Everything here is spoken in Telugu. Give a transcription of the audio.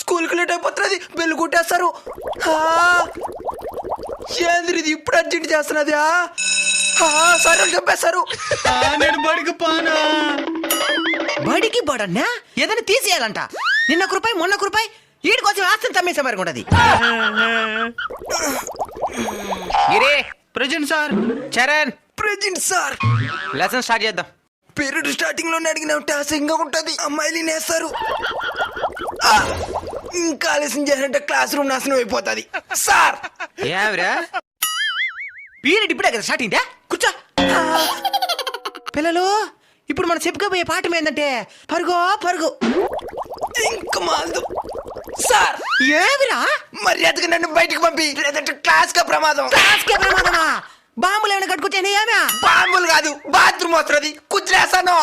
స్కూల్కి లేట్ అయిపోతున్నది, బెల్లు కొట్టేస్తారు. ఏంద్ర ఇది ఇప్పుడు అర్జెంట్ చేస్తున్నది? సార్ వాళ్ళు చెప్పేస్తారు. నేను బడికి పోనా. బడికి బడన్నా ఏదైనా తీసేయాలంట. నిన్న ఒక రూపాయి మొన్న ఒక రూపాయి వీడి కోసం ఆస్తిని తమ్మేసే మరి ఉంటది. Giri present sir. Charan present sir. Lesson start చేద్దాం. పీరియడ్ స్టార్టింగ్ లోనే అడిగిన టాసింగ్ ఉంటది, అమ్మాయిలు నేస్తారు. ఇంకా ఆలస్యం చేసినట్టే క్లాస్ రూమ్ నాశనం అయిపోతుంది సార్. ఏమిరా పీరియడ్ ఇప్పుడే కదా స్టార్ట్ అయిందా? కూర్చో. పిల్లలు ఇప్పుడు మనం చెప్పుకోబోయే పాఠం ఏంటంటే పరుగో పరుగు. ఇంకా మాల్దు సార్. ఏమిరా మర్యాదగా నన్ను బయటికి పంపి, లేదంటే క్లాస్ కా ప్రమాదం. క్లాస్కే ప్రమాదమా? బాంబులు ఏమైనా కట్టుకొచ్చానే? ఏమే బాంబులు కాదు, బాత్రూమ్ వస్తుంది, కుదిరేసాను.